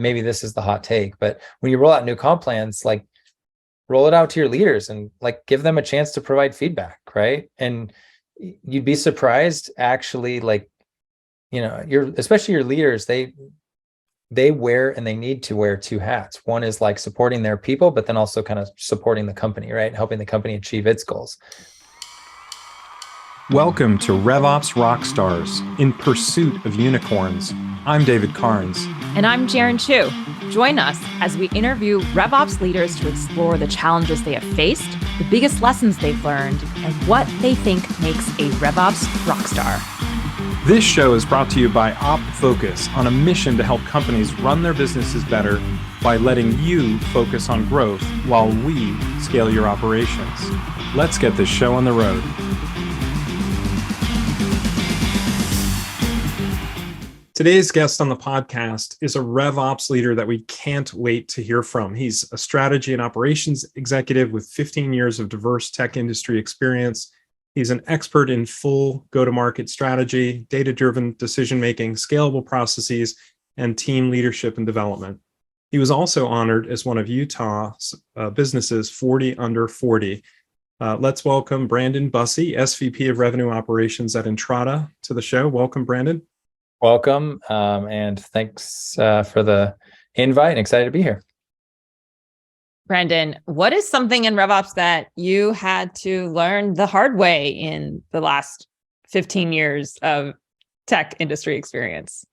maybe this is the hot take, but when you roll out new comp plans, like roll it out to your leaders and like give them a chance to provide feedback, right? And you'd be surprised actually, like, especially your leaders, they wear and they need to wear two hats. One is like supporting their people, but then also kind of supporting the company, right? Helping the company achieve its goals. Welcome to RevOps Rockstars, in pursuit of unicorns. I'm David Carnes. And I'm Jaren Chu. Join us as we interview RevOps leaders to explore the challenges they have faced, the biggest lessons they've learned, and what they think makes a RevOps rockstar. This show is brought to you by OpFocus, on a mission to help companies run their businesses better by letting you focus on growth while we scale your operations. Let's get this show on the road. Today's guest on the podcast is a RevOps leader that we can't wait to hear from. He's a strategy and operations executive with 15 years of diverse tech industry experience. He's an expert in full go-to-market strategy, data-driven decision-making, scalable processes, and team leadership and development. He was also honored as one of Utah's businesses 40 under 40. Let's welcome Brandon Bussey, SVP of Revenue Operations at Entrata, to the show. Welcome, Brandon. Welcome, and thanks for the invite, and excited to be here. Brandon, what is something in RevOps that you had to learn the hard way in the last 15 years of tech industry experience?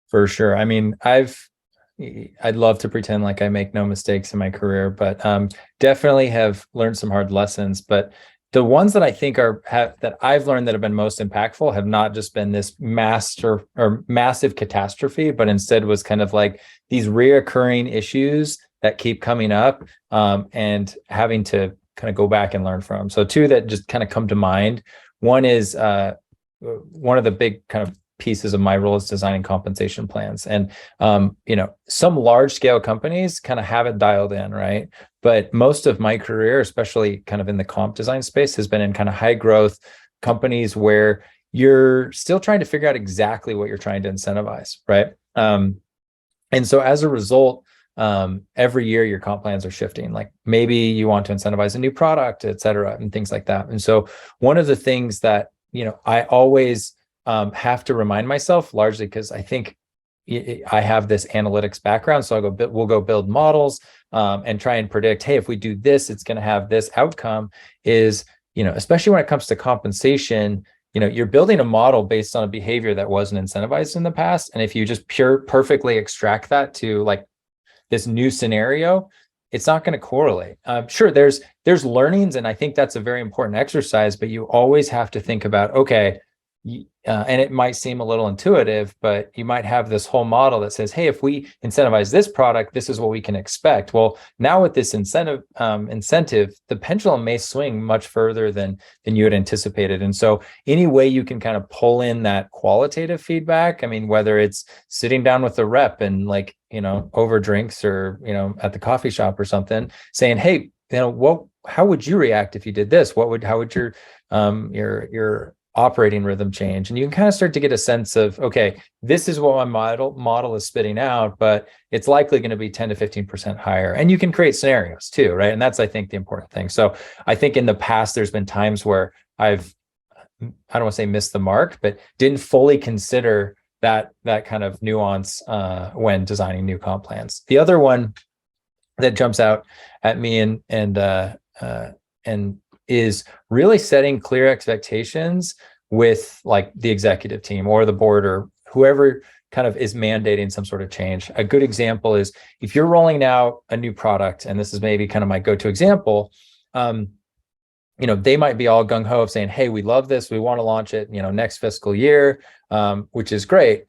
For sure. I mean, I'd love to pretend like I make no mistakes in my career, but definitely have learned some hard lessons. But the ones that I think that I've learned that have been most impactful have not just been this massive catastrophe, but instead was kind of like these reoccurring issues that keep coming up, and having to kind of go back and learn from. So two that just kind of come to mind. One is one of the big kind of pieces of my role is designing compensation plans. And, some large scale companies kind of have it dialed in, right? But most of my career, especially kind of in the comp design space, has been in kind of high growth companies where you're still trying to figure out exactly what you're trying to incentivize, right? And so as a result, every year your comp plans are shifting. Like maybe you want to incentivize a new product, et cetera, and things like that. And so one of the things that, I always have to remind myself, largely because I think I have this analytics background. So we'll go build models and try and predict, hey, if we do this, it's going to have this outcome, is, especially when it comes to compensation, you're building a model based on a behavior that wasn't incentivized in the past. And if you just perfectly extract that to like this new scenario, it's not going to correlate. Sure, there's learnings, and I think that's a very important exercise, but you always have to think about, okay, and it might seem a little intuitive, but you might have this whole model that says, hey, if we incentivize this product, this is what we can expect. Well, now with this incentive, the pendulum may swing much further than you had anticipated. And so any way you can kind of pull in that qualitative feedback, I mean, whether it's sitting down with the rep and like, over drinks or, at the coffee shop or something, saying, hey, how would you react if you did this? How would your operating rhythm change? And you can kind of start to get a sense of, okay, this is what my model is spitting out, but it's likely going to be 10 to 15% higher. And you can create scenarios too, right? And that's, I think, the important thing. So I think in the past, there's been times where I don't want to say missed the mark, but didn't fully consider that kind of nuance when designing new comp plans. The other one that jumps out at me and is really setting clear expectations with like the executive team or the board or whoever kind of is mandating some sort of change. A good example is if you're rolling out a new product, and this is maybe kind of my go-to example, they might be all gung-ho of saying, hey, we love this, we want to launch it, next fiscal year, which is great.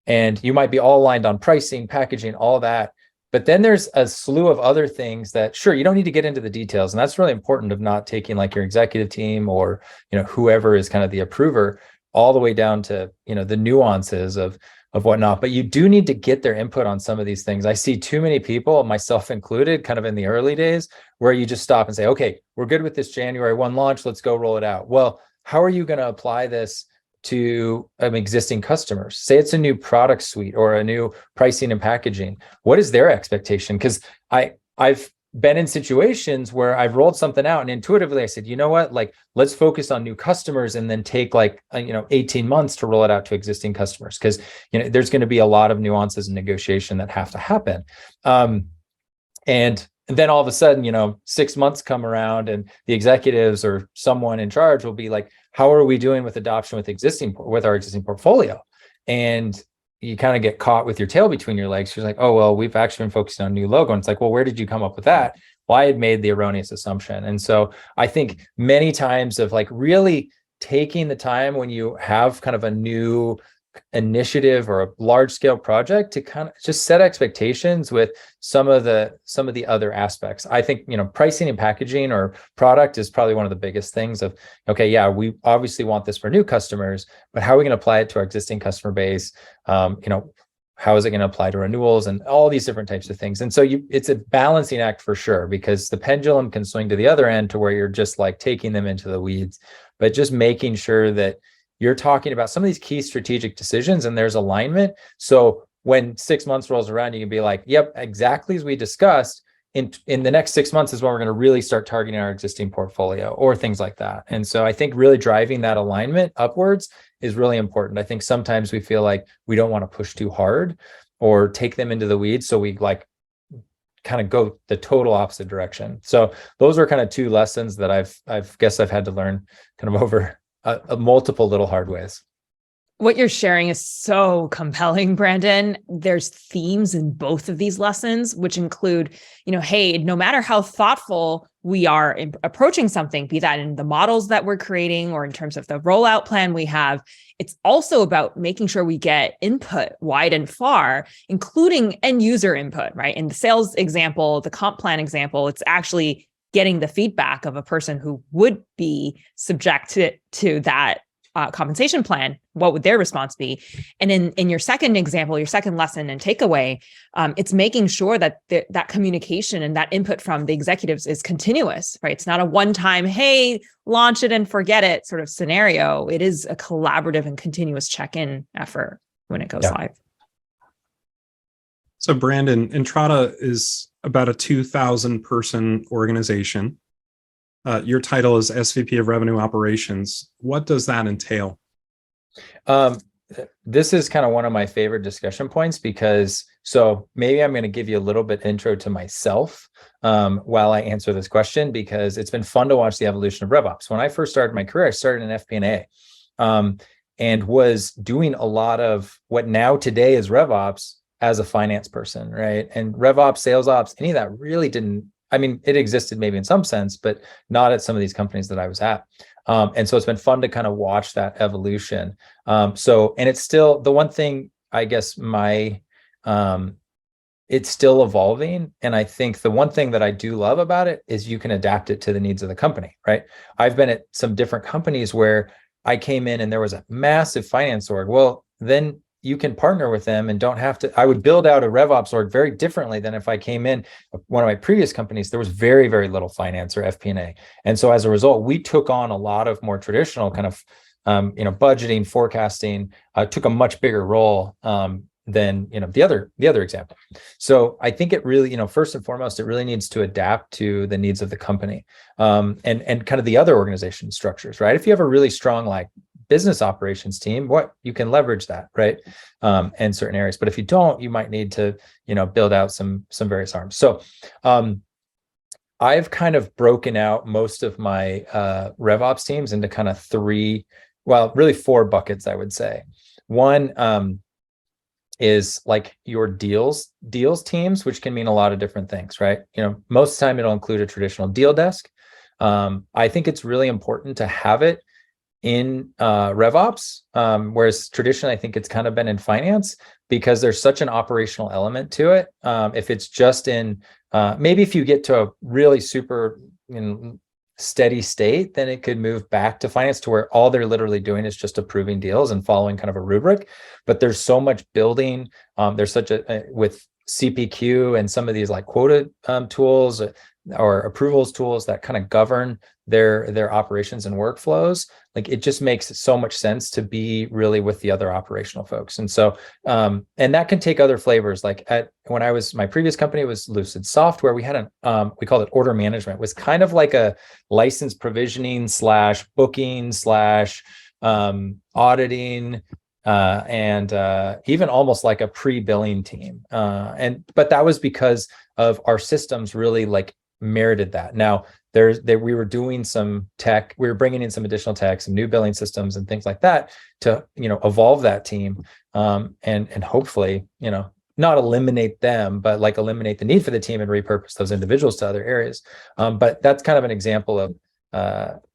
And you might be all aligned on pricing, packaging, all that. But then there's a slew of other things that, sure, you don't need to get into the details. And that's really important, of not taking like your executive team or, whoever is kind of the approver all the way down to, the nuances of whatnot. But you do need to get their input on some of these things. I see too many people, myself included, kind of in the early days, where you just stop and say, okay, we're good with this January 1 launch. Let's go roll it out. Well, how are you going to apply this to existing customers? Say it's a new product suite or a new pricing and packaging. What is their expectation? Because I've been in situations where I've rolled something out and intuitively I said, you know what, like, let's focus on new customers and then take 18 months to roll it out to existing customers. Because, there's going to be a lot of nuances and negotiation that have to happen. And then all of a sudden, 6 months come around and the executives or someone in charge will be like, how are we doing with adoption with our existing portfolio? And you kind of get caught with your tail between your legs. She's like, oh, well, we've actually been focusing on new logo. And it's like, well, where did you come up with that? Well, I had made the erroneous assumption. And so I think many times of really taking the time when you have kind of a new initiative or a large scale project to kind of just set expectations with some of the other aspects. I think, pricing and packaging or product is probably one of the biggest things of, okay, yeah, we obviously want this for new customers, but how are we going to apply it to our existing customer base? How is it going to apply to renewals and all these different types of things? And so it's a balancing act for sure, because the pendulum can swing to the other end to where you're just taking them into the weeds, but just making sure that you're talking about some of these key strategic decisions and there's alignment. So when 6 months rolls around, you can be like, yep, exactly as we discussed, in the next 6 months is when we're going to really start targeting our existing portfolio or things like that. And so I think really driving that alignment upwards is really important. I think sometimes we feel like we don't want to push too hard or take them into the weeds. So we kind of go the total opposite direction. So those are kind of two lessons that I've had to learn kind of over multiple little hard ways. What you're sharing is so compelling, Brandon. There's themes in both of these lessons, which include, hey, no matter how thoughtful we are in approaching something, be that in the models that we're creating or in terms of the rollout plan we have, it's also about making sure we get input wide and far, including end user input, right? In the sales example, the comp plan example, it's actually getting the feedback of a person who would be subject to that compensation plan. What would their response be? And in your second example, your second lesson and takeaway, it's making sure that that communication and that input from the executives is continuous, right? It's not a one-time, hey, launch it and forget it sort of scenario. It is a collaborative and continuous check-in effort when it goes live. So Brandon, Entrata is about a 2,000 person organization. Your title is SVP of Revenue Operations. What does that entail? This is kind of one of my favorite discussion points because, so maybe I'm going to give you a little bit intro to myself while I answer this question, because it's been fun to watch the evolution of RevOps. When I first started my career, I started in FP&A and was doing a lot of what now today is RevOps as a finance person, right? And RevOps, sales ops, any of that really didn't, it existed maybe in some sense, but not at some of these companies that I was at. And so it's been fun to kind of watch that evolution. And it's still the one thing, I guess, it's still evolving. And I think the one thing that I do love about it is you can adapt it to the needs of the company, right? I've been at some different companies where I came in and there was a massive finance org. Well, then you can partner with them and don't have to. I would build out a RevOps org very differently than if I came in one of my previous companies. There was very, very little finance or FP&A. And so as a result, we took on a lot of more traditional kind of, budgeting, forecasting, took a much bigger role than, the other example. So I think it really, first and foremost, it really needs to adapt to the needs of the company and kind of the other organization structures, right? If you have a really strong, business operations team, you can leverage that, right? In certain areas. But if you don't, you might need to, build out some various arms. So I've kind of broken out most of my RevOps teams into kind of really four buckets, I would say. One is your deals teams, which can mean a lot of different things, right? Most of the time it'll include a traditional deal desk. I think it's really important to have it in RevOps, whereas traditionally I think it's kind of been in finance because there's such an operational element to it. If it's just in, maybe if you get to a really super steady state, then it could move back to finance to where all they're literally doing is just approving deals and following kind of a rubric. But there's so much building. There's such with CPQ and some of these quota tools or approvals tools that kind of govern their operations and workflows, like it just makes so much sense to be really with the other operational folks. And so, and that can take other flavors. Like my previous company was Lucid Software. We had we called it order management. It was kind of like a license provisioning / booking / auditing, and even almost like a pre-billing team. But that was because of our systems really like merited that. Now we were doing some tech, we were bringing in some additional tech, some new billing systems and things like that to, evolve that team. And hopefully, not eliminate them, but like eliminate the need for the team and repurpose those individuals to other areas. But that's kind of an example of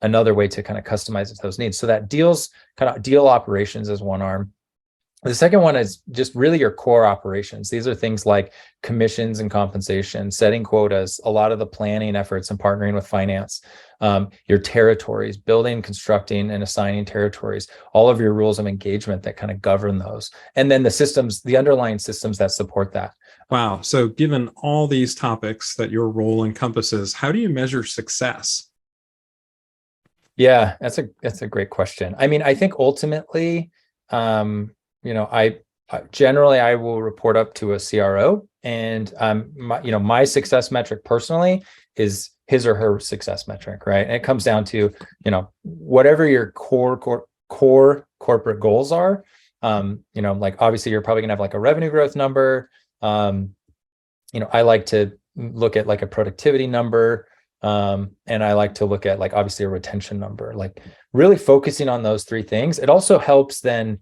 another way to kind of customize those needs. So that deal operations is one arm. The second one is just really your core operations. These are things like commissions and compensation, setting quotas, a lot of the planning efforts and partnering with finance, your territories, building, constructing, and assigning territories, all of your rules of engagement that kind of govern those. And then the systems, the underlying systems that support that. Wow. So given all these topics that your role encompasses, how do you measure success? Yeah, that's a great question. I mean, I think ultimately, I generally I will report up to a CRO, and my success metric personally is his or her success metric, right? And it comes down to whatever your core corporate goals are. Like obviously you're probably gonna have like a revenue growth number. I like to look at like a productivity number. And I like to look at like obviously a retention number, like really focusing on those three things. It also helps then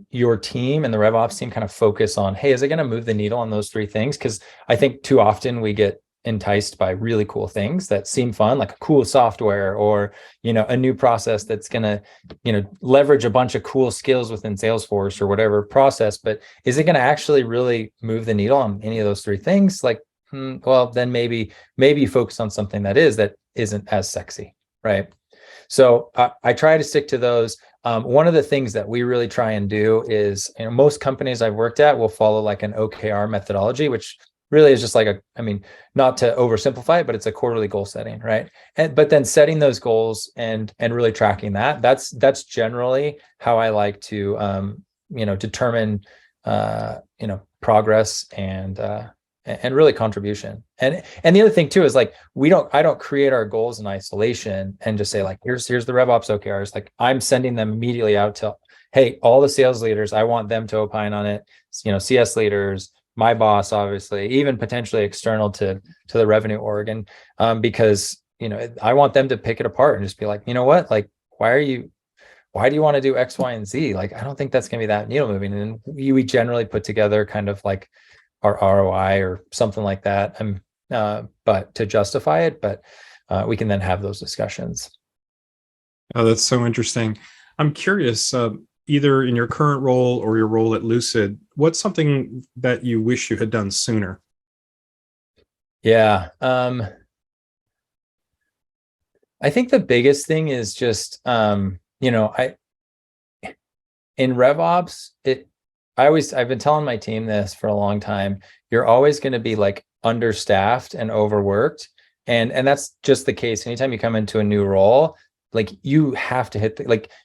your team and the RevOps team kind of focus on, hey, is it going to move the needle on those three things? Because I think too often we get enticed by really cool things that seem fun, like a cool software or, a new process that's going to, leverage a bunch of cool skills within Salesforce or whatever process. But is it going to actually really move the needle on any of those three things? Like, well, then maybe you focus on something that isn't as sexy, right? So I try to stick to those. One of the things that we really try and do is, most companies I've worked at will follow like an OKR methodology, which really is just like not to oversimplify it, but it's a quarterly goal setting, right? But then setting those goals and really tracking that's generally how I like to determine progress and really contribution. And the other thing too is like I don't create our goals in isolation and just say like here's the RevOps OKRs. Like I'm sending them immediately out to, hey, all the sales leaders, I want them to opine on it. CS leaders, my boss, obviously, even potentially external to the revenue org. And because I want them to pick it apart and just be like, what, like why do you want to do X, Y, and Z? Like I don't think that's gonna be that needle moving. And we generally put together kind of like our ROI or something like that, but to justify it, but we can then have those discussions. Oh, that's so interesting. I'm curious, either in your current role or your role at Lucid, what's something that you wish you had done sooner? Yeah. I think the biggest thing is just, in RevOps, I've been telling my team this for a long time. You're always going to be like understaffed and overworked. And that's just the case. Anytime you come into a new role, like you have to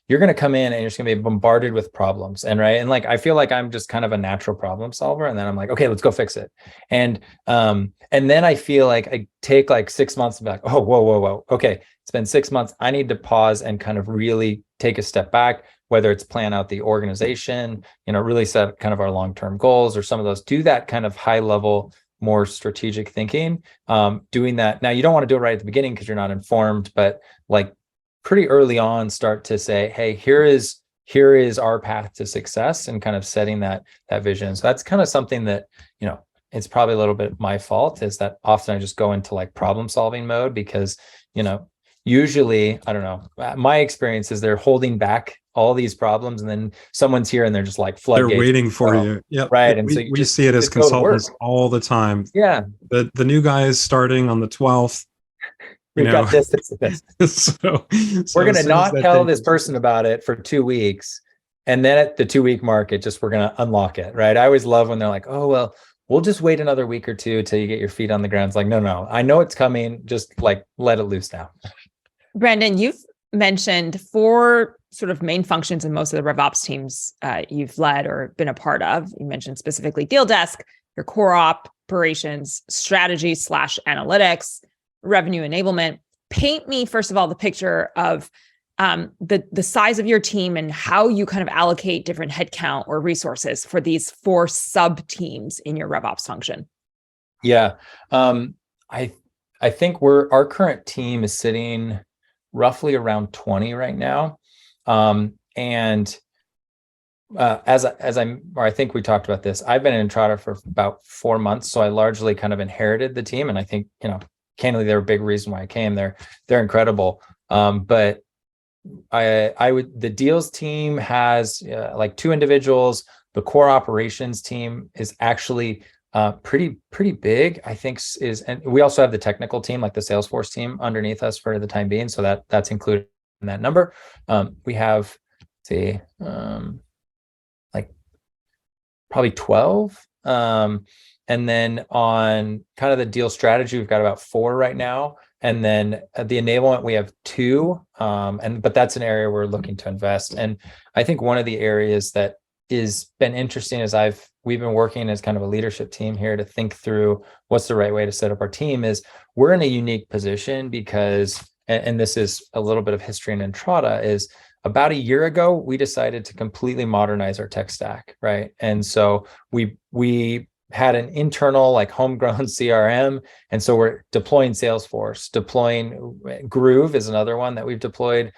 you're going to come in and you're just going to be bombarded with problems. And right. And like, I feel like I'm just kind of a natural problem solver. And then I'm like, okay, let's go fix it. And then I feel like I take like 6 months to be like, oh, whoa. Okay. It's been 6 months. I need to pause and kind of really take a step back, whether it's plan out the organization, really set kind of our long-term goals or some of those, do that kind of high level, more strategic thinking, doing that. Now you don't want to do it right at the beginning because you're not informed, but like pretty early on, start to say, hey, here is our path to success, and kind of setting that vision. So that's kind of something that, it's probably a little bit my fault, is that often I just go into like problem solving mode because, usually, I don't know, my experience is they're holding back all these problems, and then someone's here and they're just like floodgates. They're waiting for you. Yeah. Right. And we see it as consultants all the time. Yeah. The new guy is starting on the 12th. We've got distance to this. So we're going to not tell this person about it for 2 weeks. And then at the 2-week mark, we're going to unlock it. Right. I always love when they're like, oh, well, we'll just wait another week or two till you get your feet on the ground. It's like, no, I know it's coming. Just like let it loose now. Brandon, you've mentioned four sort of main functions in most of the RevOps teams you've led or been a part of. You mentioned specifically deal desk, your core operations, strategy / analytics, revenue enablement. Paint me, first of all, the picture of the size of your team and how you kind of allocate different headcount or resources for these four sub teams in your RevOps function. Yeah, I think our current team is sitting roughly around 20 right now, and I think we talked about this. I've been in Entrata for about 4 months, so I largely kind of inherited the team, and I think candidly, they're a big reason why I came. They're incredible, but the deals team has like 2 individuals. The core operations team is actually pretty big, I think, and we also have the technical team, like the Salesforce team, underneath us for the time being. So that's included in that number. We have, like probably 12. And then on kind of the deal strategy, we've got about 4 right now. And then the enablement, we have 2. But that's an area we're looking to invest. And I think one of the areas that has been interesting is we've been working as kind of a leadership team here to think through what's the right way to set up our team. Is we're in a unique position because, and this is a little bit of history in Entrata, is about a year ago, we decided to completely modernize our tech stack, right? And so we had an internal, like, homegrown CRM. And so we're deploying Salesforce, deploying Groove is another one that we've deployed,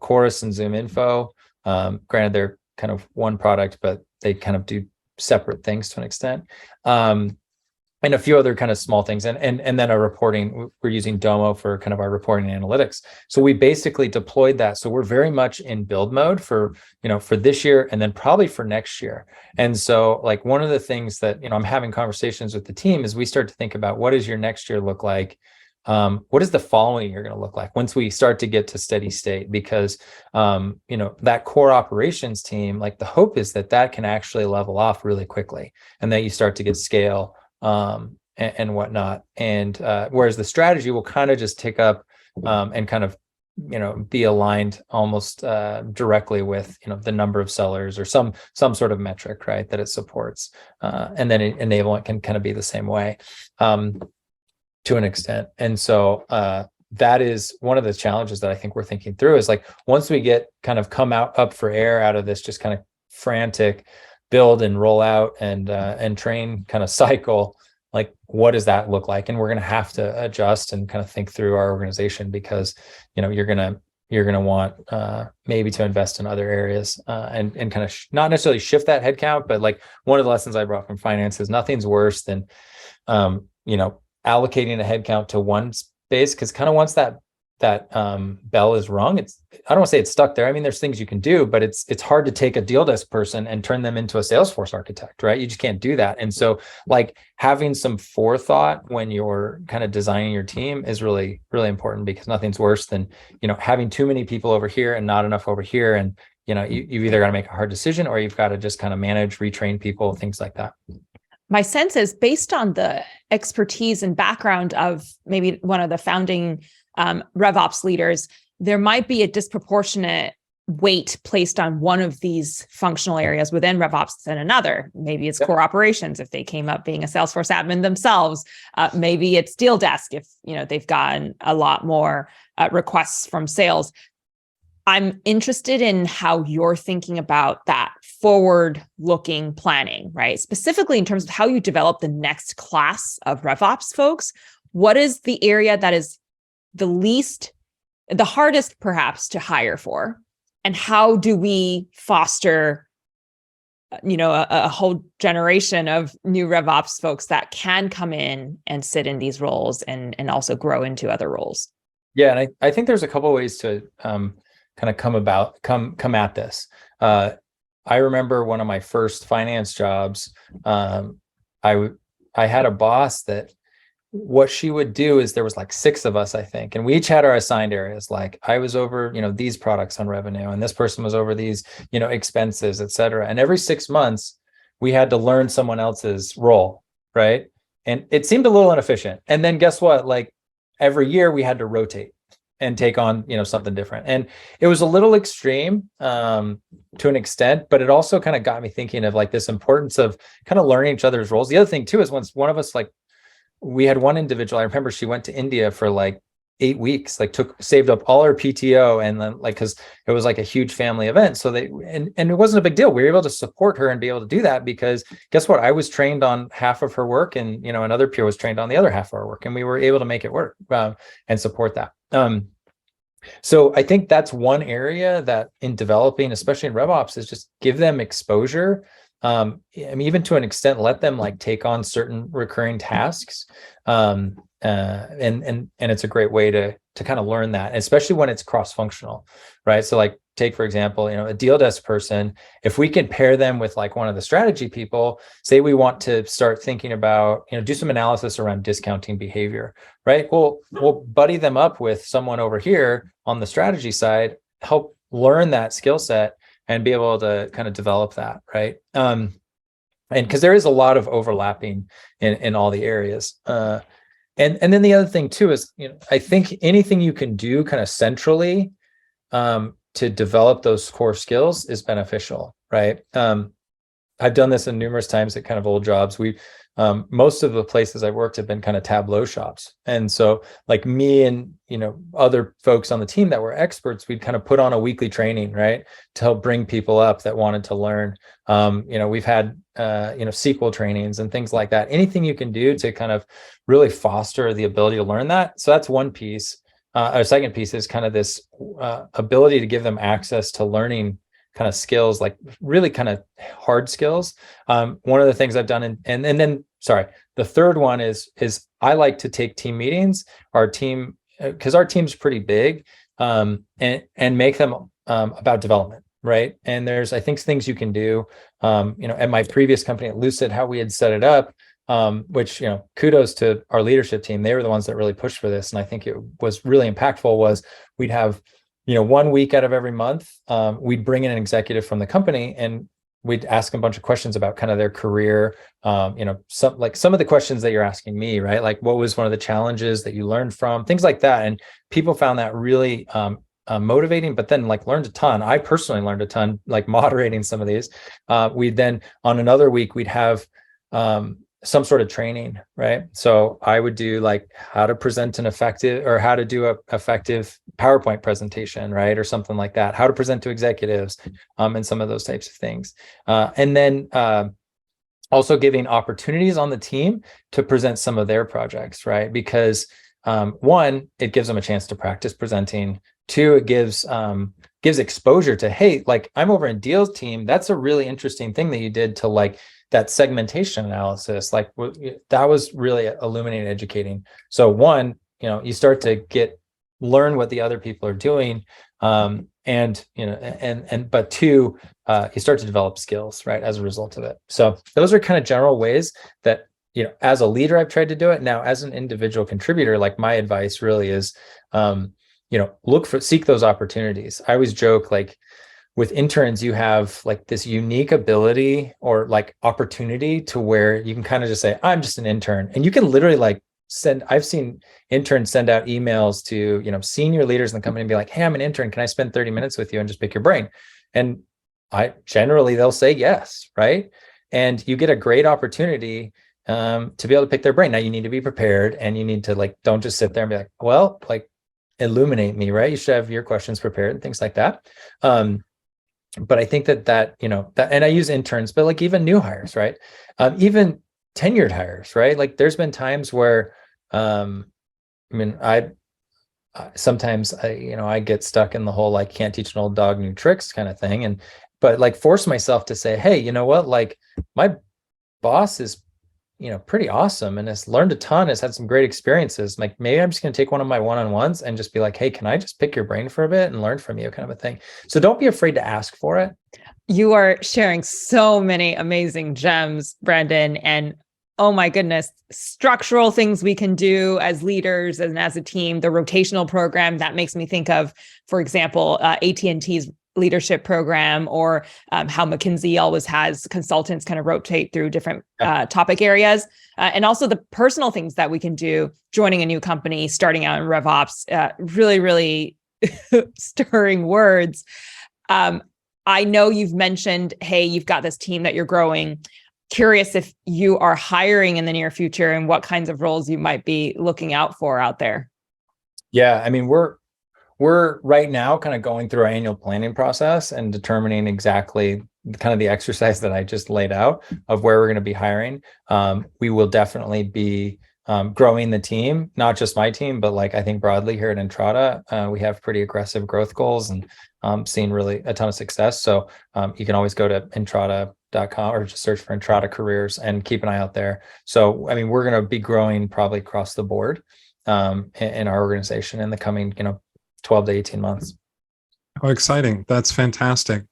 Chorus and Zoom Info. Granted, they're kind of one product, but they kind of do separate things to an extent. And a few other kind of small things. And then our reporting, we're using Domo for kind of our reporting and analytics. So we basically deployed that. So we're very much in build mode for this year and then probably for next year. And so, like, one of the things that, I'm having conversations with the team is we start to think about, what does your next year look like? What is the following year going to look like once we start to get to steady state? Because, that core operations team, like, the hope is that can actually level off really quickly and that you start to get scale and whatnot. And whereas the strategy will kind of just tick up and kind of, be aligned almost directly with, the number of sellers or some sort of metric, right, that it supports. And then enablement can kind of be the same way to an extent. And so that is one of the challenges that I think we're thinking through is, like, once we get kind of up for air out of this just kind of frantic build and roll out and train kind of cycle, like, what does that look like? And we're going to have to adjust and kind of think through our organization because, you're going to want maybe to invest in other areas and kind of not necessarily shift that headcount, but, like, one of the lessons I brought from finance is nothing's worse than, allocating a headcount to one space, because kind of once that bell is rung, I don't want to say it's stuck there. I mean, there's things you can do, but it's hard to take a deal desk person and turn them into a Salesforce architect, right? You just can't do that. And so, like, having some forethought when you're kind of designing your team is really, really important, because nothing's worse than, having too many people over here and not enough over here. And, you've either got to make a hard decision or you've got to just kind of manage, retrain people, things like that. My sense is, based on the expertise and background of maybe one of the founding RevOps leaders, there might be a disproportionate weight placed on one of these functional areas within RevOps than another. Maybe it's core operations if they came up being a Salesforce admin themselves. Maybe it's deal desk if they've gotten a lot more requests from sales. I'm interested in how you're thinking about that forward-looking planning, right? Specifically in terms of how you develop the next class of RevOps folks. What is the area that is the hardest perhaps to hire for? And how do we foster, a whole generation of new RevOps folks that can come in and sit in these roles and also grow into other roles? Yeah, and I think there's a couple of ways to kind of come at this. I remember one of my first finance jobs. I had a boss that, what she would do is, there was like 6 of us, I think, and we each had our assigned areas. Like, I was over, these products on revenue, and this person was over these, expenses, et cetera. And every 6 months we had to learn someone else's role, right? And it seemed a little inefficient. And then guess what? Like, every year we had to rotate. and take on, something different. And it was a little extreme to an extent, but it also kind of got me thinking of like this importance of kind of learning each other's roles. The other thing too is once one of us, like, we had one individual, I remember she went to India for like 8 weeks, like saved up all her PTO, and then like, because it was like a huge family event. So and it wasn't a big deal. We were able to support her and be able to do that because guess what? I was trained on half of her work, and another peer was trained on the other half of our work, and we were able to make it work and support that. So I think that's one area that in developing, especially in RevOps, is just give them exposure. I mean, even to an extent, let them like take on certain recurring tasks. And it's a great way to kind of learn that, especially when it's cross-functional, right? So like take, for example, a deal desk person, if we can pair them with like one of the strategy people, say we want to start thinking about, do some analysis around discounting behavior, right? We'll buddy them up with someone over here on the strategy side, help learn that skill set and be able to kind of develop that, right? And because there is a lot of overlapping in all the areas. And then the other thing too is, I think anything you can do kind of centrally to develop those core skills is beneficial, right? I've done this in numerous times at kind of old jobs. Most of the places I've worked have been kind of Tableau shops. And so like me and, other folks on the team that were experts, we'd kind of put on a weekly training, right? To help bring people up that wanted to learn. We've had, SQL trainings and things like that. Anything you can do to kind of really foster the ability to learn that. So that's one piece. Our second piece is kind of this ability to give them access to learning kind of skills, like really kind of hard skills. One of the things I've done, and then the third one is I like to take team meetings, our team, because our team's pretty big, and make them about development, right? And there's, I think, things you can do, at my previous company at Lucid, how we had set it up, which, kudos to our leadership team. They were the ones that really pushed for this. And I think it was really impactful was we'd have, 1 week out of every month, we'd bring in an executive from the company and we'd ask them a bunch of questions about kind of their career. Some of the questions that you're asking me, right? Like what was one of the challenges that you learned from, things like that. And people found that really motivating, but then like learned a ton. I personally learned a ton, like moderating some of these. We'd then on another week, we'd have some sort of training, right? So I would do like how to present an effective, or how to do a effective PowerPoint presentation, right? Or something like that, how to present to executives, and some of those types of things. And then also giving opportunities on the team to present some of their projects, right? Because one, it gives them a chance to practice presenting. Two, it gives exposure to, hey, like I'm over in Deal's team. That's a really interesting thing that you did to like that segmentation analysis. Like that was really illuminating, educating. So one, you start to learn what the other people are doing. But two, you start to develop skills, right, as a result of it. So those are kind of general ways that, as a leader, I've tried to do it. Now, as an individual contributor, like my advice really is, seek those opportunities. I always joke, like with interns, you have like this unique ability or like opportunity to where you can kind of just say, I'm just an intern. And you can literally like I've seen interns send out emails to, senior leaders in the company and be like, hey, I'm an intern. Can I spend 30 minutes with you and just pick your brain? And they'll say yes, right? And you get a great opportunity to be able to pick their brain. Now you need to be prepared, and you need to like, don't just sit there and be like, well, like illuminate me, right? You should have your questions prepared and things like that. But I think that and I use interns, but like even new hires, right? Even tenured hires, right? Like there's been times where, sometimes I get stuck in the whole, like, can't teach an old dog new tricks kind of thing. But like force myself to say, hey, you know what? Like my boss is, pretty awesome and has learned a ton, has had some great experiences. Like maybe I'm just going to take one of my one-on-ones and just be like, hey, can I just pick your brain for a bit and learn from you, kind of a thing. So don't be afraid to ask for it. You are sharing so many amazing gems, Brandon, and oh my goodness, structural things we can do as leaders and as a team. The rotational program, that makes me think of, for example, AT&T's leadership program, or how McKinsey always has consultants kind of rotate through different topic areas, and also the personal things that we can do joining a new company, starting out in RevOps, really, really stirring words. I know you've mentioned, hey, you've got this team that you're growing. Curious if you are hiring in the near future and what kinds of roles you might be looking out for out there. Yeah, I mean, we're right now kind of going through our annual planning process and determining exactly kind of the exercise that I just laid out of where we're going to be hiring. We will definitely be growing the team, not just my team, but like I think broadly here at Entrata, we have pretty aggressive growth goals and seeing really a ton of success. So you can always go to Entrata.com or just search for Entrata careers and keep an eye out there. So, I mean, we're going to be growing probably across the board in our organization in the coming, 12 to 18 months. Oh, exciting. That's fantastic.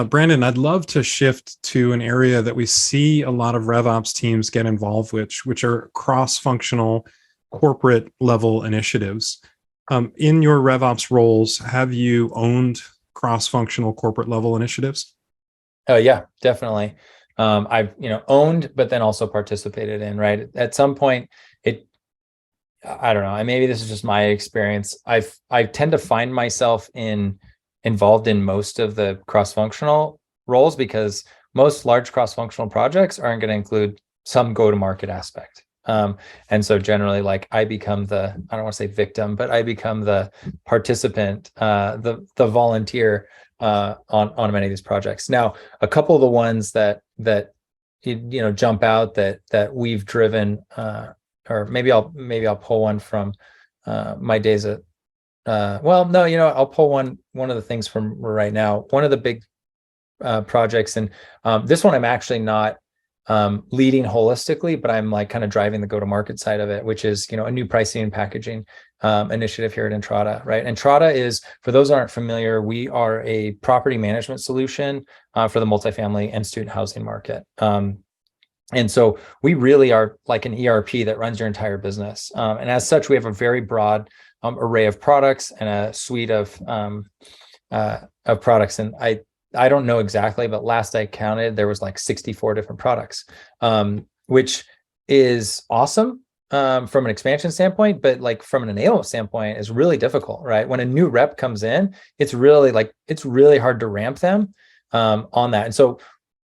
Brandon, I'd love to shift to an area that we see a lot of RevOps teams get involved with, which are cross-functional corporate level initiatives. In your RevOps roles, have you owned cross-functional corporate level initiatives? Yeah, definitely. I've, owned, but then also participated in, right? At some point, I don't know, maybe this is just my experience. I tend to find myself involved in most of the cross-functional roles because most large cross-functional projects aren't going to include some go-to-market aspect. And so generally, like I become I don't want to say victim, but I become the participant, the volunteer on many of these projects. Now, a couple of the ones that jump out that we've driven, or maybe I'll pull one from my days at. I'll pull one of the things from right now. One of the big projects, and this one I'm actually not leading holistically, but I'm like kind of driving the go-to-market side of it, which is a new pricing and packaging initiative here at Entrata. Right, Entrata is, for those who aren't familiar, we are a property management solution for the multifamily and student housing market. And so we really are like an ERP that runs your entire business. And as such, we have a very broad array of products and a suite of products. And I don't know exactly, but last I counted, there was like 64 different products, which is awesome from an expansion standpoint, but like from an enablement standpoint, is really difficult, right? When a new rep comes in, it's really hard to ramp them on that. And so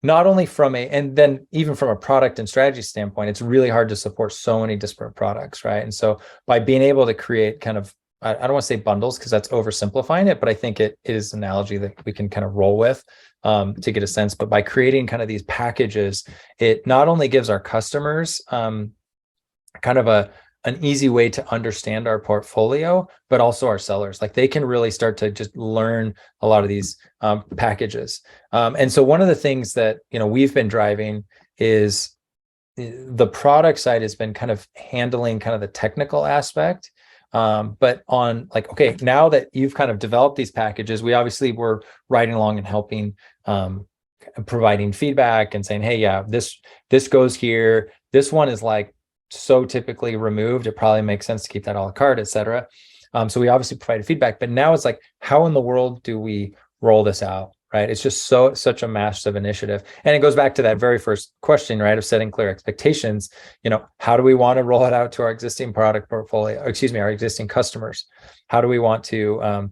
not only and then even from a product and strategy standpoint, it's really hard to support so many disparate products, right? And so by being able to create kind of, I don't want to say bundles because that's oversimplifying it, but I think it is an analogy that we can kind of roll with to get a sense. But by creating kind of these packages, it not only gives our customers kind of an easy way to understand our portfolio, but also our sellers. Like they can really start to just learn a lot of these packages. And so one of the things that we've been driving is the product side has been kind of handling kind of the technical aspect. But on like, okay, now that you've kind of developed these packages, we obviously were riding along and helping, providing feedback and saying, hey, yeah, this goes here. This one is like so typically removed. It probably makes sense to keep that a la carte, et cetera. So we obviously provided feedback, but now it's like, how in the world do we roll this out? Right. It's just such a massive initiative. And it goes back to that very first question, right, of setting clear expectations. How do we want to roll it out to our existing product portfolio, our existing customers? How do we want to,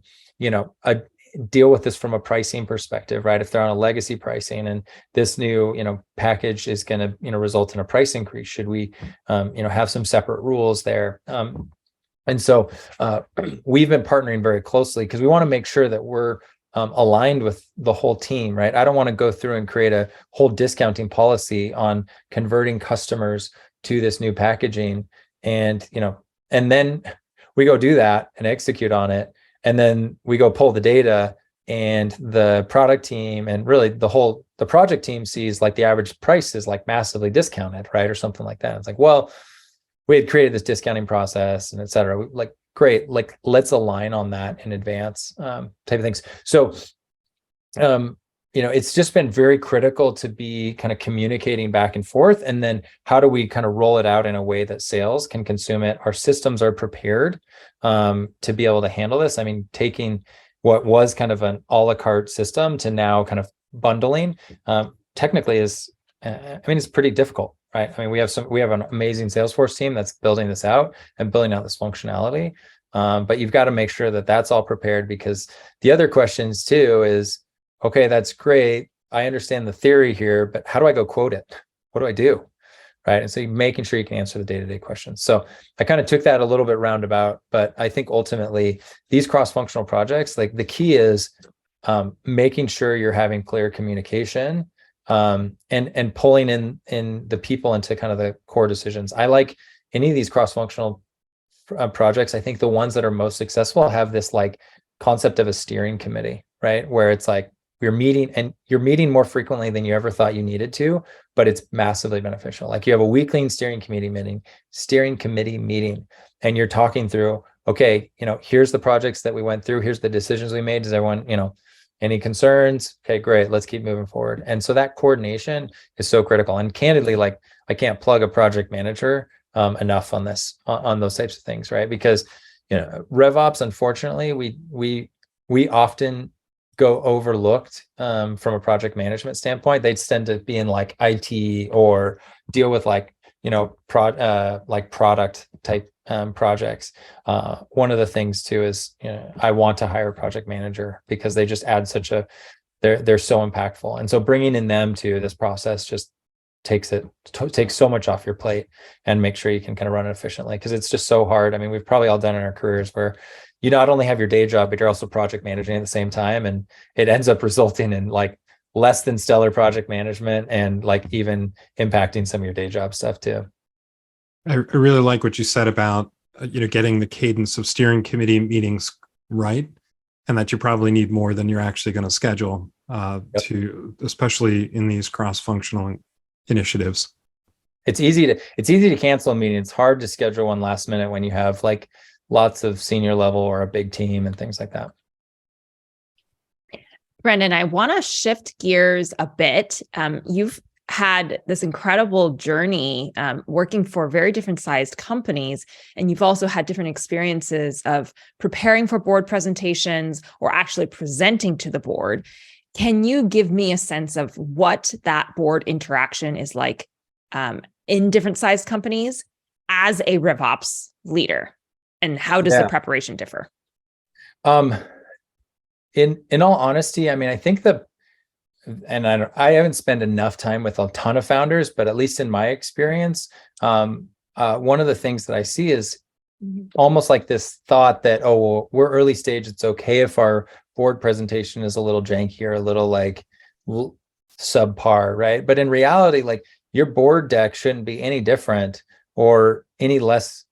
deal with this from a pricing perspective, right? If they're on a legacy pricing and this new, package is going to, result in a price increase, should we, have some separate rules there? And so we've been partnering very closely because we want to make sure that we're aligned with the whole team, right? I don't want to go through and create a whole discounting policy on converting customers to this new packaging. And, and then we go do that and execute on it. And then we go pull the data and the product team and really the project team sees like the average price is like massively discounted, right? Or something like that. It's like, well, we had created this discounting process and et cetera. Like, great, like let's align on that in advance, type of things. So, it's just been very critical to be kind of communicating back and forth. And then how do we kind of roll it out in a way that sales can consume it? Our systems are prepared to be able to handle this. I mean, taking what was kind of an a la carte system to now kind of bundling, technically is, I mean, it's pretty difficult, right? I mean, we have an amazing Salesforce team that's building this out and building out this functionality. But you've got to make sure that that's all prepared, because the other questions too is, okay, that's great. I understand the theory here, but how do I go quote it? What do I do? Right. And so you're making sure you can answer the day-to-day questions. So I kind of took that a little bit roundabout, but I think ultimately these cross-functional projects, like the key is making sure you're having clear communication, and pulling in the people into kind of the core decisions. I like any of these cross-functional projects. I think the ones that are most successful have this like concept of a steering committee, right? Where it's like you're meeting more frequently than you ever thought you needed to, but it's massively beneficial. Like you have a weekly steering committee meeting, and you're talking through, okay, here's the projects that we went through, here's the decisions we made. Does everyone, any concerns? Okay, great. Let's keep moving forward. And so that coordination is so critical. And candidly, like I can't plug a project manager enough on this, on those types of things, right? Because RevOps, unfortunately, we often go overlooked from a project management standpoint. They tend to be in like IT or deal with like product type projects. One of the things too is I want to hire a project manager because they just add they're so impactful, and so bringing in them to this process just takes so much off your plate, and make sure you can kind of run it efficiently, because it's just so hard. I mean, we've probably all done in our careers where you not only have your day job, but you're also project managing at the same time, and it ends up resulting in like less than stellar project management, and like even impacting some of your day job stuff too. I really like what you said about getting the cadence of steering committee meetings right, and that you probably need more than you're actually going to schedule to, especially in these cross-functional initiatives. It's easy to cancel a meeting. It's hard to schedule one last minute when you have like lots of senior level or a big team and things like that. Brendan, I want to shift gears a bit. You've had this incredible journey working for very different sized companies, and you've also had different experiences of preparing for board presentations or actually presenting to the board. Can you give me a sense of what that board interaction is like in different sized companies as a RevOps leader, and how does the preparation differ? In all honesty, I mean, I think and I haven't spent enough time with a ton of founders, but at least in my experience, one of the things that I see is almost like this thought that, oh, well, we're early stage. It's okay if our board presentation is a little janky or a little like subpar, right? But in reality, like your board deck shouldn't be any different or any less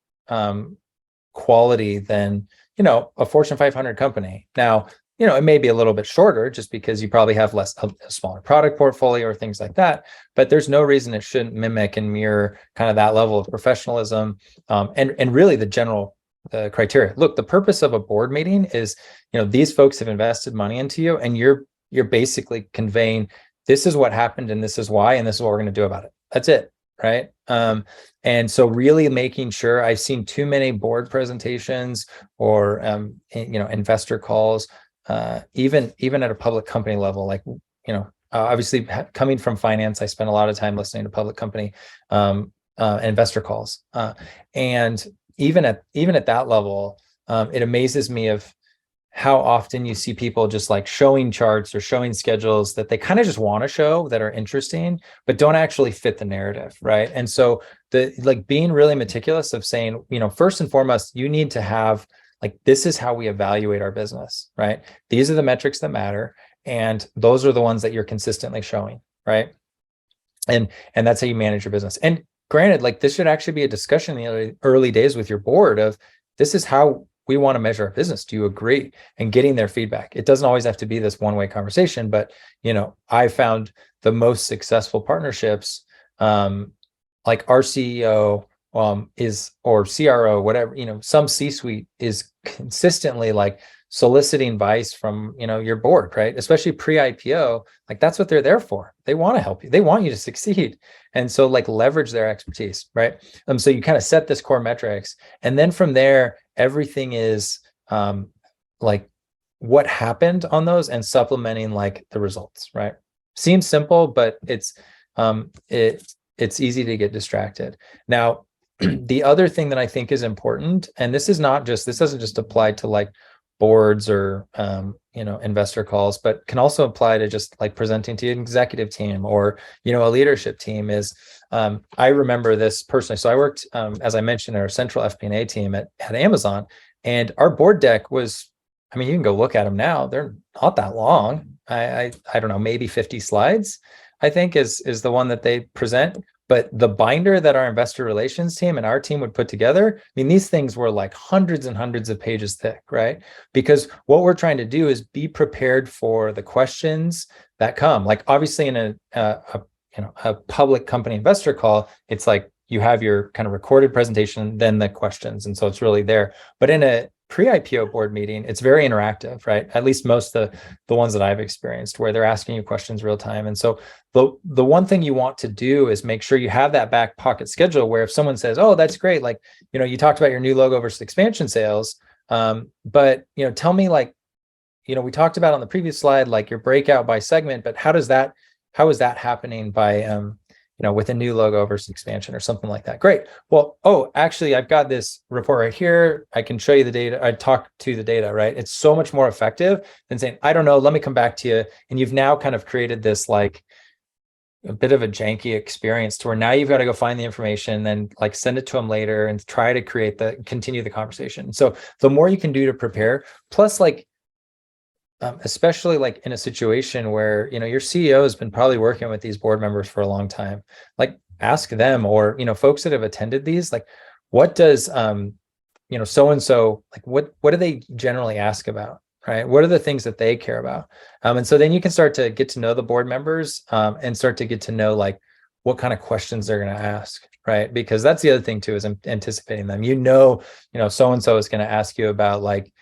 quality than, a Fortune 500 company. Now, it may be a little bit shorter just because you probably have a smaller product portfolio or things like that, but there's no reason it shouldn't mimic and mirror kind of that level of professionalism and really the general criteria. Look, the purpose of a board meeting is, these folks have invested money into you, and you're basically conveying, this is what happened and this is why, and this is what we're going to do about it. That's it, right? And so really making sure, I've seen too many board presentations or investor calls, even at a public company level, like, obviously coming from finance, I spent a lot of time listening to public company investor calls. And even at that level, it amazes me of how often you see people just like showing charts or showing schedules that they kind of just want to show that are interesting, but don't actually fit the narrative, right? And so being really meticulous of saying, first and foremost, you need to have like, this is how we evaluate our business, right? These are the metrics that matter, and those are the ones that you're consistently showing, right? And that's how you manage your business. And granted, like this should actually be a discussion in the early days with your board of, this is how we want to measure our business. Do you agree? And getting their feedback. It doesn't always have to be this one-way conversation, but I found the most successful partnerships, like our CEO is, or CRO, whatever, some C-suite is consistently like soliciting advice from, your board, right? Especially pre-IPO, like that's what they're there for. They want to help you. They want you to succeed. And so like leverage their expertise, right? So you kind of set this core metrics, and then from there, everything is like what happened on those and supplementing like the results, right? Seems simple, but it's easy to get distracted. Now, the other thing that I think is important, and this doesn't just apply to like boards or investor calls, but can also apply to just like presenting to an executive team or a leadership team, is I remember this personally. So I worked, as I mentioned, in our central FP&A team at Amazon, and our board deck was, I mean, you can go look at them now. They're not that long. I don't know, maybe 50 slides, I think is the one that they present. But the binder that our investor relations team and our team would put together, I mean, these things were like hundreds and hundreds of pages thick, right? Because what we're trying to do is be prepared for the questions that come. Like obviously in a public company investor call, it's like you have your kind of recorded presentation, then the questions. And so it's really there. But in a pre-IPO board meeting, it's very interactive, right? At least most of the ones that I've experienced, where they're asking you questions real time. And so the one thing you want to do is make sure you have that back pocket schedule where if someone says, oh, that's great, like, you talked about your new logo versus expansion sales, but tell me, like, we talked about on the previous slide, like your breakout by segment, but how is that happening by with a new logo versus expansion or something like that? Great. Well, actually, I've got this report right here. I can show you the data. I talk to the data, right? It's so much more effective than saying, I don't know, let me come back to you. And you've now kind of created this like a bit of a janky experience to where now you've got to go find the information and then like send it to them later and try to continue the conversation. So the more you can do to prepare, plus like, especially like in a situation where, your CEO has been probably working with these board members for a long time, like ask them, or, folks that have attended these, like, what does, so-and-so, like, what do they generally ask about, right? What are the things that they care about? And so then you can start to get to know the board members and start to get to know like what kind of questions they're going to ask, right? Because that's the other thing too, is anticipating them. So-and-so is going to ask you about like,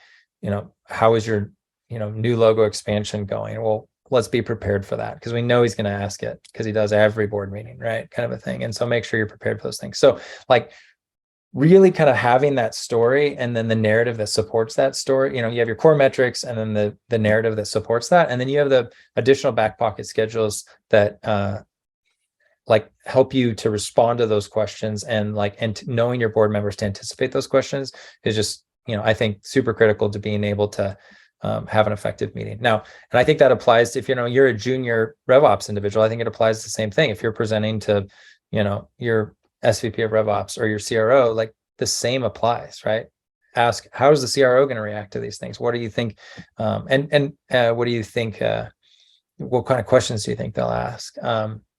how is your new logo expansion going? Well, let's be prepared for that, because we know he's going to ask it, because he does every board meeting, right? Kind of a thing. And so make sure you're prepared for those things. So like really kind of having that story and then the narrative that supports that story. You have your core metrics and then the narrative that supports that. And then you have the additional back pocket schedules that like help you to respond to those questions, and knowing your board members to anticipate those questions is just, I think super critical to being able to have an effective meeting. Now, and I think that applies to, if you're a junior RevOps individual, I think it applies the same thing. If you're presenting to, your SVP of RevOps or your CRO, like the same applies, right? Ask, how is the CRO going to react to these things? What do you think? And what do you think? What kind of questions do you think they'll ask?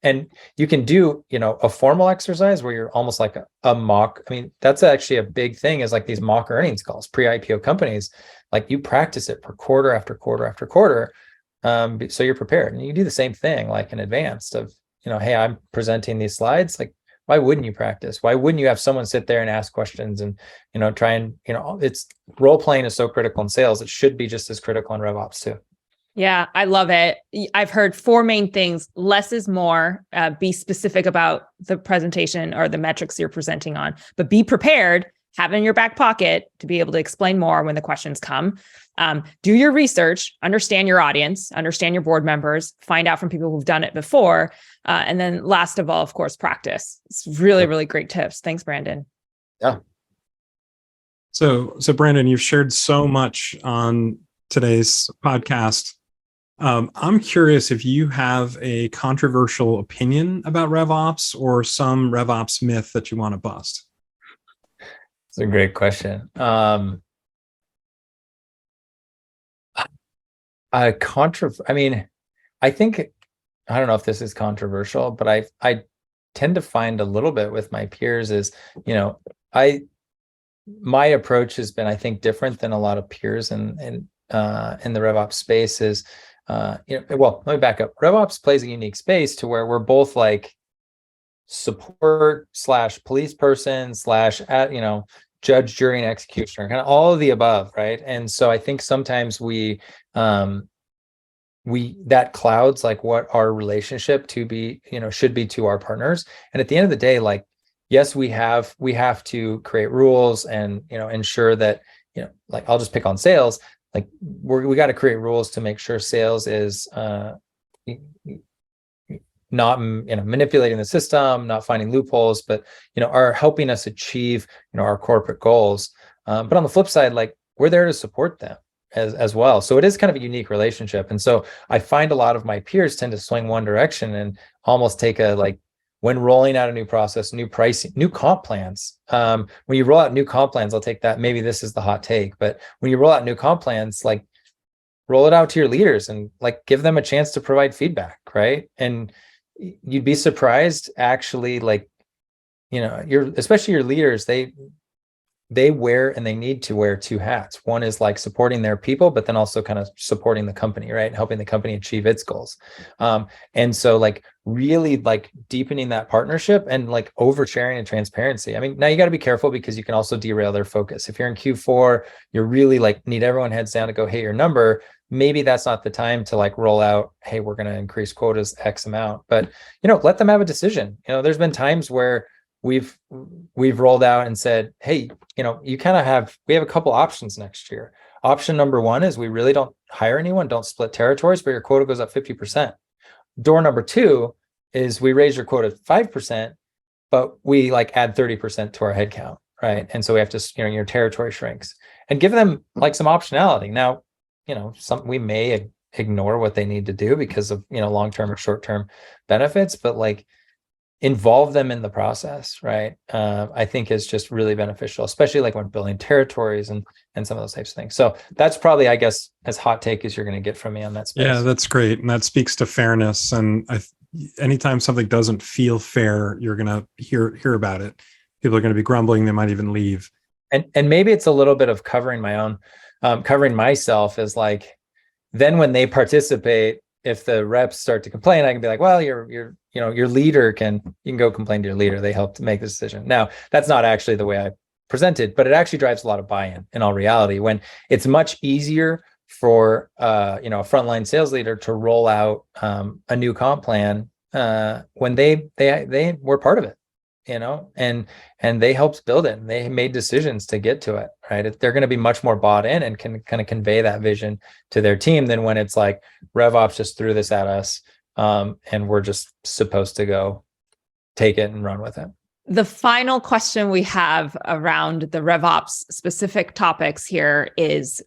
And you can do, a formal exercise where you're almost like a mock. I mean, that's actually a big thing, is like these mock earnings calls, pre-IPO companies, like you practice it for quarter after quarter after quarter. So you're prepared, and you do the same thing, like in advance of, hey, I'm presenting these slides. Like, why wouldn't you practice? Why wouldn't you have someone sit there and ask questions and, try and, it's role playing is so critical in sales. It should be just as critical in RevOps too. Yeah, I love it. I've heard 4 main things. Less is more. Be specific about the presentation or the metrics you're presenting on, but be prepared. Have it in your back pocket to be able to explain more when the questions come. Do your research, understand your audience, understand your board members, find out from people who've done it before. And then last of all, of course, practice. It's really, really great tips. Thanks, Brandon. Yeah. So Brandon, you've shared so much on today's podcast. I'm curious if you have a controversial opinion about RevOps or some RevOps myth that you want to bust. It's a great question. I mean, I think, I don't know if this is controversial, but I tend to find a little bit with my peers is, my approach has been, I think, different than a lot of peers in the RevOps space is, well, let me back up. RevOps plays a unique space to where we're both like support / police person / judge, jury, and executioner, kind of all of the above, right? And so I think sometimes we that clouds like what our relationship to be, should be to our partners. And at the end of the day, like, yes, we have to create rules and, ensure that, like, I'll just pick on sales. like we got to create rules to make sure sales is not manipulating the system, not finding loopholes, but are helping us achieve our corporate goals. But on the flip side, like we're there to support them as well. So it is kind of a unique relationship. And so I find a lot of my peers tend to swing one direction and almost take when rolling out a new process, new pricing, new comp plans. When you roll out new comp plans, I'll take that. Maybe this is the hot take, but when you roll out new comp plans, like roll it out to your leaders and like give them a chance to provide feedback, right? And you'd be surprised, actually, like especially your leaders, they wear and they need to wear two hats. One is like supporting their people, but then also kind of supporting the company, right? Helping the company achieve its goals. And so like really like deepening that partnership and like oversharing and transparency. I mean, now you got to be careful because you can also derail their focus. If you're in Q4, you're really like need everyone heads down to go hit your number. Maybe that's not the time to like roll out, hey, we're going to increase quotas X amount, but let them have a decision. There's been times where we've rolled out and said, hey, we have a couple options next year. Option number one is we really don't hire anyone, don't split territories, but your quota goes up 50%. Door number two is we raise your quota 5%, but we like add 30% to our headcount, right? And so we have to, your territory shrinks, and give them like some optionality. Now, we may ignore what they need to do because of, long-term or short-term benefits, but like involve them in the process, right? I think is just really beneficial, especially like when building territories and some of those types of things. So that's probably, I guess, as hot take as you're going to get from me on that space. Yeah, that's great. And that speaks to fairness. And anytime something doesn't feel fair, you're going to hear about it. People are going to be grumbling. They might even leave. And maybe it's a little bit of covering myself as like, then when they participate, if the reps start to complain, I can be like, well, your leader you can go complain to your leader. They helped make the decision. Now, that's not actually the way I presented, but it actually drives a lot of buy-in in all reality, when it's much easier for a frontline sales leader to roll out a new comp plan when they were part of it, and they helped build it and they made decisions to get to it, right? They're going to be much more bought in and can kind of convey that vision to their team than when it's like RevOps just threw this at us and we're just supposed to go take it and run with it. The final question we have around the RevOps specific topics here is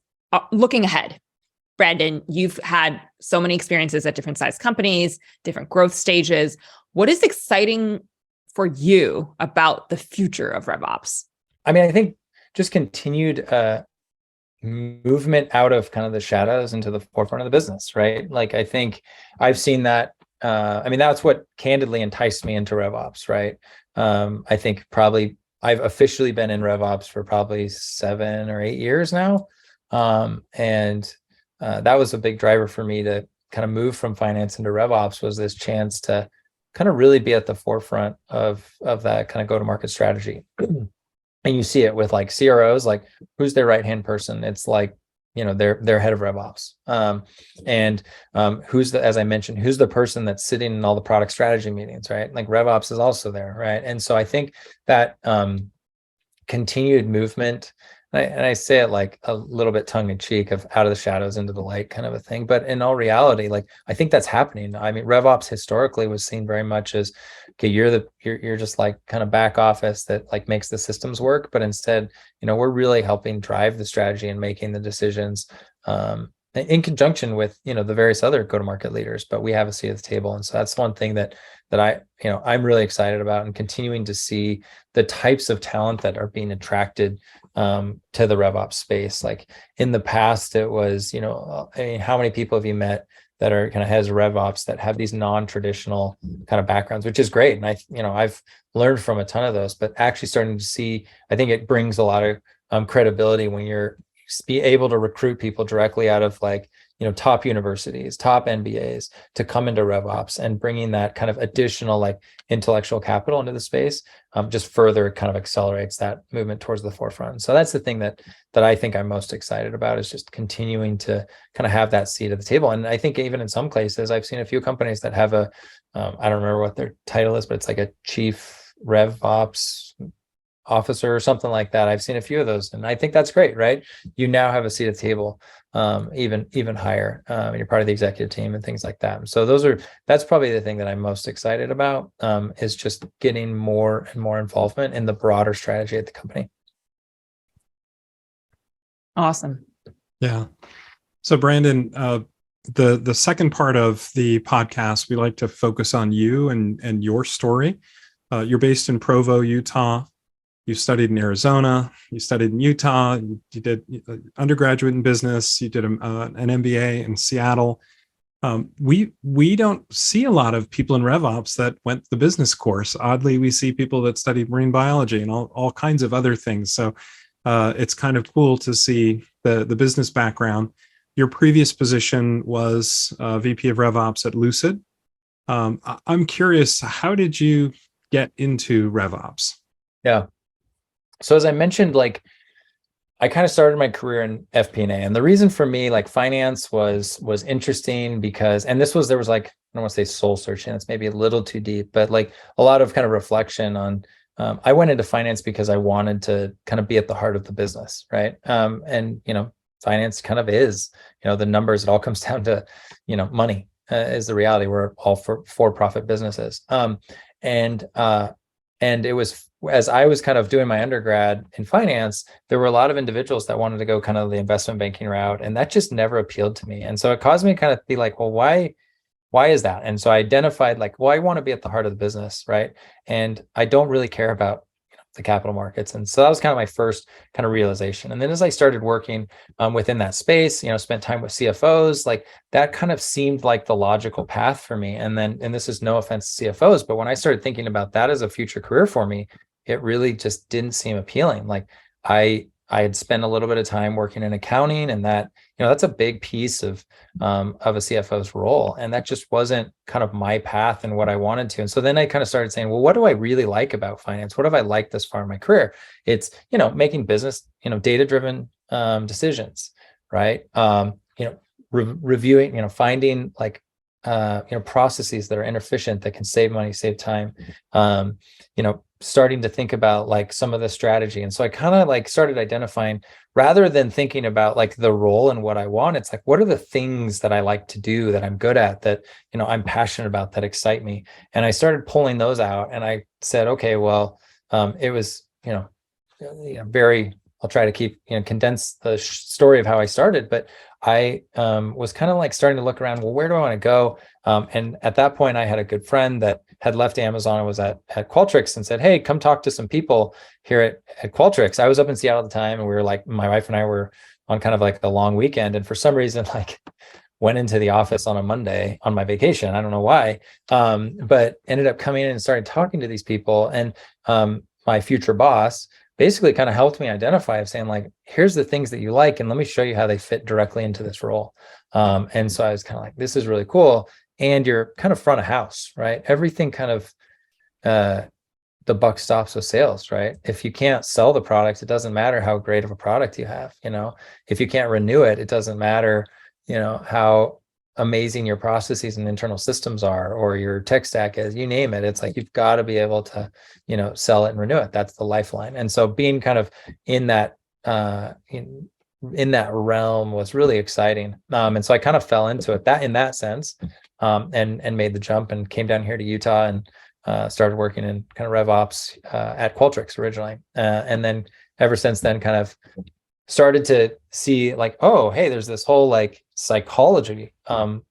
looking ahead. Brandon, you've had so many experiences at different size companies, different growth stages. What is exciting for you about the future of RevOps? I mean, I think just continued movement out of kind of the shadows into the forefront of the business, right? Like, I think I've seen that. That's what candidly enticed me into RevOps, right? I think probably I've officially been in RevOps for probably 7 or 8 years now. And that was a big driver for me to kind of move from finance into RevOps, was this chance to kind of really be at the forefront of that kind of go-to-market strategy. And you see it with like CROs, like who's their right-hand person? It's like, they're head of RevOps. As I mentioned, who's the person that's sitting in all the product strategy meetings, right? Like RevOps is also there, right? And so I think that continued movement, and I say it like a little bit tongue in cheek, of out of the shadows into the light kind of a thing. But in all reality, like I think that's happening. I mean, RevOps historically was seen very much as, okay, you're just like kind of back office that like makes the systems work. But instead, we're really helping drive the strategy and making the decisions in conjunction with, the various other go-to-market leaders. But we have a seat at the table. And so that's one thing that I'm really excited about, and continuing to see the types of talent that are being attracted to the RevOps space. Like in the past, it was, how many people have you met that are kind of heads of RevOps that have these non-traditional kind of backgrounds, which is great. And I've learned from a ton of those, but actually starting to see, I think it brings a lot of credibility when you're be able to recruit people directly out of like, top universities, top MBAs to come into RevOps, and bringing that kind of additional like intellectual capital into the space just further kind of accelerates that movement towards the forefront. So that's the thing that I think I'm most excited about, is just continuing to kind of have that seat at the table. And I think even in some places, I've seen a few companies that have I don't remember what their title is, but it's like a chief RevOps officer or something like that. I've seen a few of those, and I think that's great, right? You now have a seat at the table, even higher. You're part of the executive team and things like that. So that's probably the thing that I'm most excited about, is just getting more and more involvement in the broader strategy at the company. Awesome. Yeah. So Brandon, the second part of the podcast, we like to focus on you and your story. You're based in Provo, Utah. You studied in Arizona. You studied in Utah. You did undergraduate in business. You did an MBA in Seattle. We don't see a lot of people in RevOps that went the business course. Oddly, we see people that studied marine biology and all kinds of other things. So it's kind of cool to see the business background. Your previous position was VP of RevOps at Lucid. I'm curious, how did you get into RevOps? Yeah. So as I mentioned, like, I kind of started my career in FP&A, and the reason for me, like, finance was interesting because, and there was like, I don't want to say soul searching, it's maybe a little too deep, but like a lot of kind of reflection on, I went into finance because I wanted to kind of be at the heart of the business, right? And, finance kind of is, the numbers, it all comes down to, money is the reality. We're all for-profit businesses. And it was, as I was kind of doing my undergrad in finance, there were a lot of individuals that wanted to go kind of the investment banking route, and that just never appealed to me. And so it caused me to kind of be like, well, why is that? And so I identified, like, well, I want to be at the heart of the business, right? And I don't really care about the capital markets. And so that was kind of my first kind of realization. And then as I started working within that space, spent time with CFOs, like, that kind of seemed like the logical path for me. And this is no offense to CFOs, but when I started thinking about that as a future career for me, it really just didn't seem appealing. Like, I had spent a little bit of time working in accounting, and that, that's a big piece of a CFO's role. And that just wasn't kind of my path and what I wanted to. And so then I kind of started saying, well, what do I really like about finance? What have I liked this far in my career? It's, making business, data-driven decisions, right? Reviewing, finding like, processes that are inefficient, that can save money, save time, starting to think about like some of the strategy. And so I kind of like started identifying, rather than thinking about like the role and what I want, it's like, what are the things that I like to do, that I'm good at, that, I'm passionate about, that excite me. And I started pulling those out, and I said, okay, well, it was, very, I'll try to keep, condense the story of how I started, but I was kind of like starting to look around, well, where do I want to go? And at that point, I had a good friend that had left Amazon and was at Qualtrics, and said, hey, come talk to some people here at Qualtrics. I was up in Seattle at the time, and we were like, my wife and I were on kind of like a long weekend, and for some reason, like, went into the office on a Monday on my vacation. I don't know why, but ended up coming in and started talking to these people. And my future boss basically kind of helped me identify, of saying, like, here's the things that you like, and let me show you how they fit directly into this role. And so I was kind of like, this is really cool. And you're kind of front of house, right? Everything kind of, the buck stops with sales, right? If you can't sell the product, it doesn't matter how great of a product you have. If you can't renew it, it doesn't matter, how amazing your processes and internal systems are, or your tech stack is, you name it. It's like, you've got to be able to, sell it and renew it. That's the lifeline. And so being kind of in that, in that realm was really exciting. And so I kind of fell into it in that sense, and made the jump and came down here to Utah and started working in kind of RevOps at Qualtrics originally. And then ever since then, kind of started to see like, oh, hey, there's this whole like psychology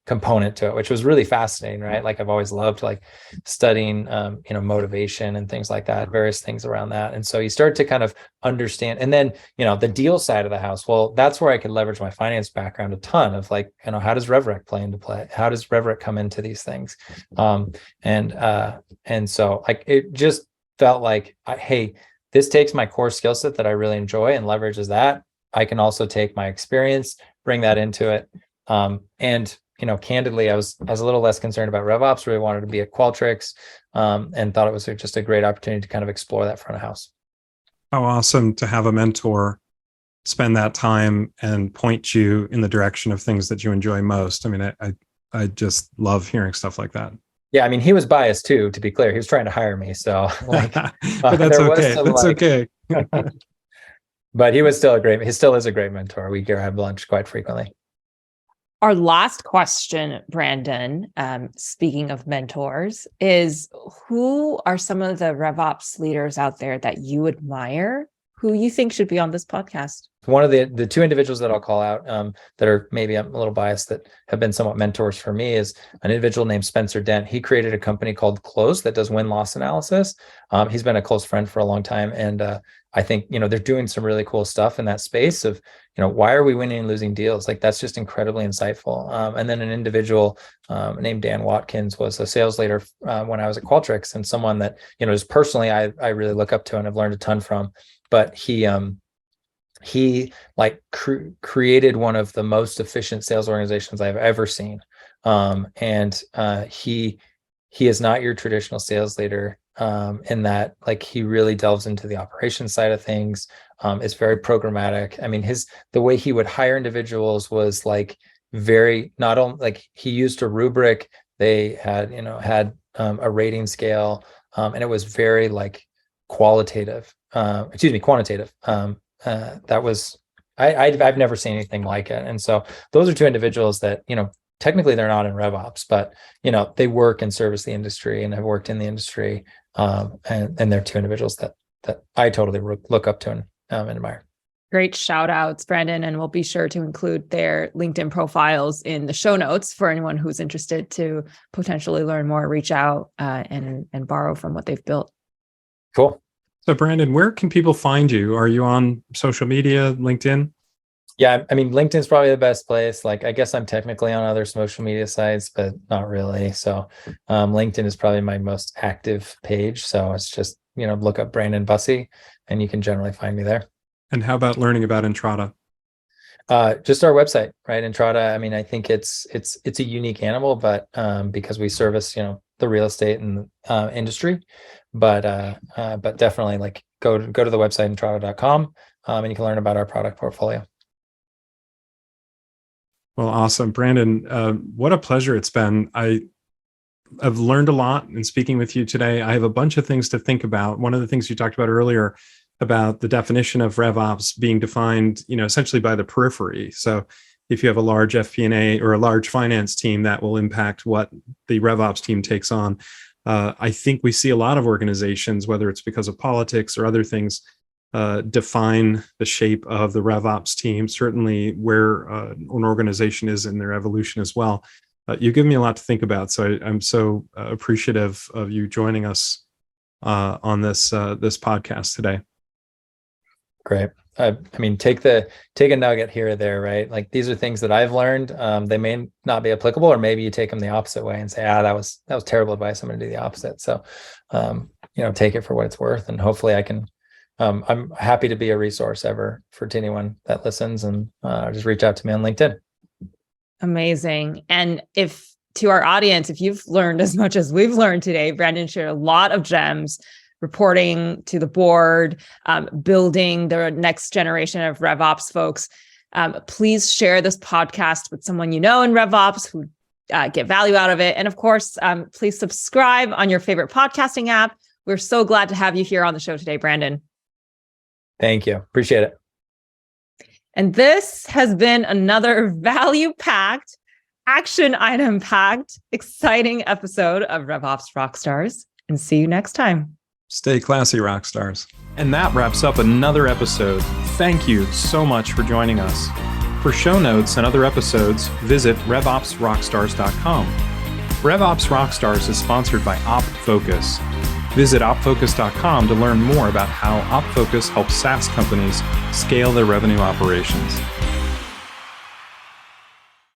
component to it, which was really fascinating, right? Like, I've always loved like studying, motivation and things like that, various things around that. And so you start to kind of understand, and then, the deal side of the house, well, that's where I could leverage my finance background a ton of like, how does RevRec play into play? How does RevRec come into these things? And so like, it just felt like, hey, this takes my core skill set that I really enjoy and leverages that. I can also take my experience, bring that into it. And, candidly, I was a little less concerned about RevOps, really wanted to be at Qualtrics, and thought it was just a great opportunity to kind of explore that front of house. How awesome to have a mentor spend that time and point you in the direction of things that you enjoy most. I mean, I just love hearing stuff like that. Yeah, I mean, he was biased too, to be clear. He was trying to hire me. So like, but that's there was okay. some, That's like, okay. but he still is a great mentor. We grab lunch quite frequently. Our last question, Brandon, speaking of mentors, is who are some of the RevOps leaders out there that you admire, who you think should be on this podcast? One of the two individuals that I'll call out that are, maybe I'm a little biased, that have been somewhat mentors for me, is an individual named Spencer Dent. He created a company called Close that does win-loss analysis. He's been a close friend for a long time. And I think, they're doing some really cool stuff in that space of, why are we winning and losing deals? Like, that's just incredibly insightful. And then an individual named Dan Watkins was a sales leader when I was at Qualtrics, and someone that, just personally, I really look up to and have learned a ton from. But he created one of the most efficient sales organizations I've ever seen. And he is not your traditional sales leader in that, like, he really delves into the operations side of things. It's very programmatic. I mean, the way he would hire individuals was like very, not only like he used a rubric, they had a rating scale, and it was very like quantitative. That was, I've never seen anything like it. And so those are two individuals that, technically they're not in RevOps, but, they work and service the industry and have worked in the industry. And they're two individuals that I totally look up to and admire. Great shout outs, Brandon. And we'll be sure to include their LinkedIn profiles in the show notes for anyone who's interested to potentially learn more, reach out and borrow from what they've built. Cool. So Brandon, where can people find you? Are you on social media, LinkedIn? Yeah, I mean, LinkedIn's probably the best place. Like, I guess I'm technically on other social media sites, but not really. So LinkedIn is probably my most active page. So it's just, look up Brandon Bussey and you can generally find me there. And how about learning about Entrata? Just our website, right? Entrata, I mean, I think it's a unique animal, but because we service, the real estate and industry, but definitely like go to the website entrata.com and you can learn about our product portfolio. Well, awesome. Brandon, what a pleasure it's been. I've learned a lot in speaking with you today. I have a bunch of things to think about. One of the things you talked about earlier about the definition of RevOps being defined, essentially by the periphery. So if you have a large FP&A or a large finance team, that will impact what the RevOps team takes on. I think we see a lot of organizations, whether it's because of politics or other things, define the shape of the RevOps team, certainly where an organization is in their evolution as well. You've given me a lot to think about, so I'm so appreciative of you joining us on this podcast today. Great. I mean, take a nugget here or there, right? Like, these are things that I've learned. They may not be applicable, or maybe you take them the opposite way and say, that was terrible advice. I'm going to do the opposite. So, take it for what it's worth, and hopefully I can. I'm happy to be a resource ever to anyone that listens, and just reach out to me on LinkedIn. Amazing. And to our audience, if you've learned as much as we've learned today, Brandon shared a lot of gems, reporting to the board, building the next generation of RevOps folks. Please share this podcast with someone in RevOps who get value out of it. And of course, please subscribe on your favorite podcasting app. We're so glad to have you here on the show today, Brandon. Thank you. Appreciate it. And this has been another value-packed, action item-packed, exciting episode of RevOps Rockstars. And see you next time. Stay classy, Rockstars. And that wraps up another episode. Thank you so much for joining us. For show notes and other episodes, visit RevOpsRockstars.com. RevOps Rockstars is sponsored by OpFocus. Visit opfocus.com to learn more about how OpFocus helps SaaS companies scale their revenue operations.